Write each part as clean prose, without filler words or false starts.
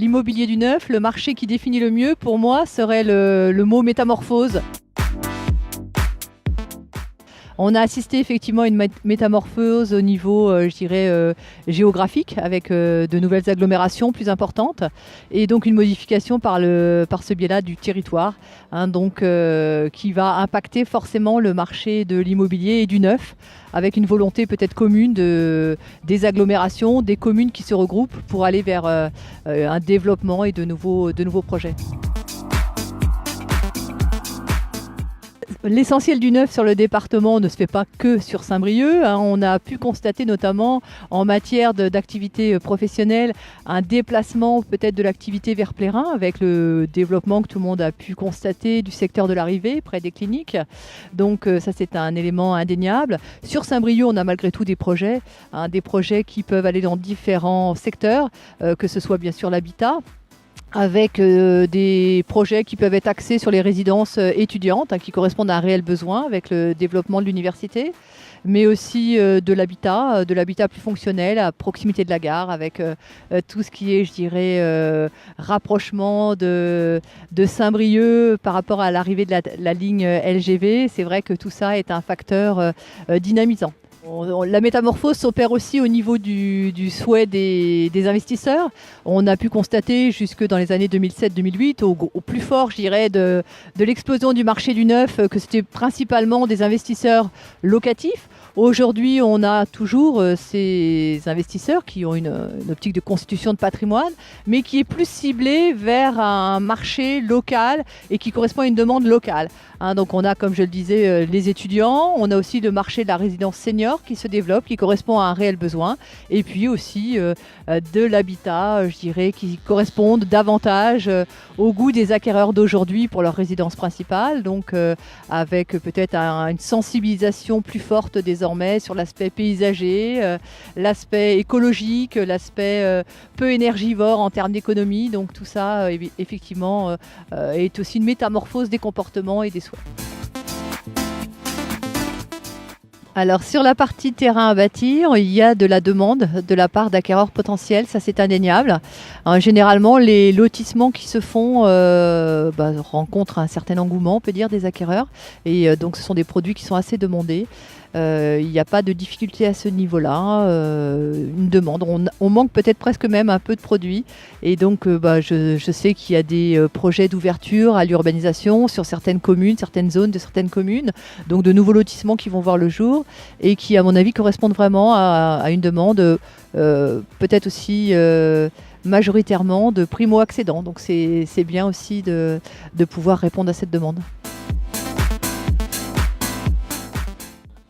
l'immobilier du neuf, le marché qui définit le mieux pour moi serait le mot métamorphose. On a assisté effectivement à une métamorphose au niveau, géographique, avec de nouvelles agglomérations plus importantes, et donc une modification par ce biais-là du territoire, qui va impacter forcément le marché de l'immobilier et du neuf, avec une volonté peut-être commune des agglomérations, des communes qui se regroupent pour aller vers un développement et de nouveaux projets. L'essentiel du neuf sur le département ne se fait pas que sur Saint-Brieuc. On a pu constater notamment en matière d'activité professionnelle un déplacement peut-être de l'activité vers Plérin, avec le développement que tout le monde a pu constater du secteur de l'arrivée près des cliniques. Donc ça, c'est un élément indéniable. Sur Saint-Brieuc, on a malgré tout des projets qui peuvent aller dans différents secteurs, que ce soit bien sûr l'habitat, avec des projets qui peuvent être axés sur les résidences étudiantes, qui correspondent à un réel besoin avec le développement de l'université, mais aussi de l'habitat plus fonctionnel à proximité de la gare, avec tout ce qui est, je dirais, rapprochement de Saint-Brieuc par rapport à l'arrivée de la ligne LGV. C'est vrai que tout ça est un facteur dynamisant. La métamorphose s'opère aussi au niveau du souhait des investisseurs. On a pu constater jusque dans les années 2007-2008, au plus fort, je dirais, de l'explosion du marché du neuf, que c'était principalement des investisseurs locatifs. Aujourd'hui, on a toujours ces investisseurs qui ont une optique de constitution de patrimoine, mais qui est plus ciblée vers un marché local et qui correspond à une demande locale. Donc on a, comme je le disais, les étudiants, on a aussi le marché de la résidence senior qui se développe, qui correspond à un réel besoin, et puis aussi de l'habitat, je dirais, qui correspondent davantage au goût des acquéreurs d'aujourd'hui pour leur résidence principale, donc avec peut-être une sensibilisation plus forte désormais sur l'aspect paysager, l'aspect écologique, l'aspect peu énergivore en termes d'économie. Donc tout ça, effectivement, est aussi une métamorphose des comportements et des souhaits. Alors sur la partie terrain à bâtir, il y a de la demande de la part d'acquéreurs potentiels, ça c'est indéniable. Généralement, les lotissements qui se font rencontrent un certain engouement, on peut dire, des acquéreurs, et donc ce sont des produits qui sont assez demandés. Il n'y a pas de difficulté à ce niveau-là, une demande. On manque peut-être presque même un peu de produits, et donc je sais qu'il y a des projets d'ouverture à l'urbanisation sur certaines communes, certaines zones de certaines communes, donc de nouveaux lotissements qui vont voir le jour et qui, à mon avis, correspondent vraiment à une demande peut-être aussi majoritairement de primo-accédants. Donc c'est bien aussi de pouvoir répondre à cette demande.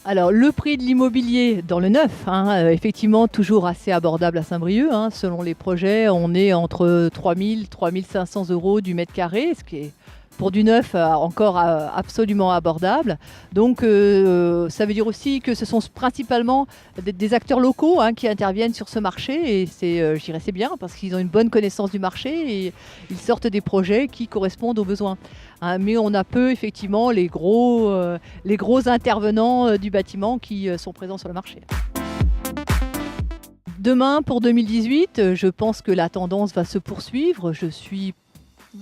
Alors le prix de l'immobilier dans le neuf, effectivement toujours assez abordable à Saint-Brieuc. Selon les projets, on est entre 3 000 et 3 500 euros du mètre carré, ce qui est pour du neuf encore absolument abordable. Donc ça veut dire aussi que ce sont principalement des acteurs locaux qui interviennent sur ce marché, et je dirais c'est bien parce qu'ils ont une bonne connaissance du marché et ils sortent des projets qui correspondent aux besoins. Mais on a peu effectivement les gros intervenants du bâtiment qui sont présents sur le marché. Demain, pour 2018, je pense que la tendance va se poursuivre. Je suis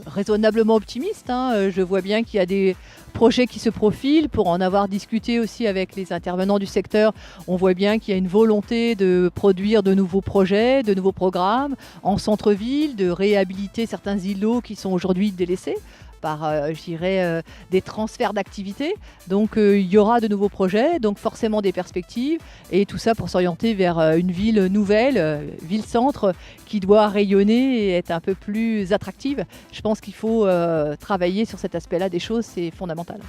raisonnablement optimiste. Je vois bien qu'il y a des projets qui se profilent. Pour en avoir discuté aussi avec les intervenants du secteur, on voit bien qu'il y a une volonté de produire de nouveaux projets, de nouveaux programmes en centre-ville, de réhabiliter certains îlots qui sont aujourd'hui délaissés par, des transferts d'activités. Donc il y aura de nouveaux projets, donc forcément des perspectives, et tout ça pour s'orienter vers une ville nouvelle, ville-centre, qui doit rayonner et être un peu plus attractive. Je pense qu'il faut travailler sur cet aspect-là des choses, c'est fondamental.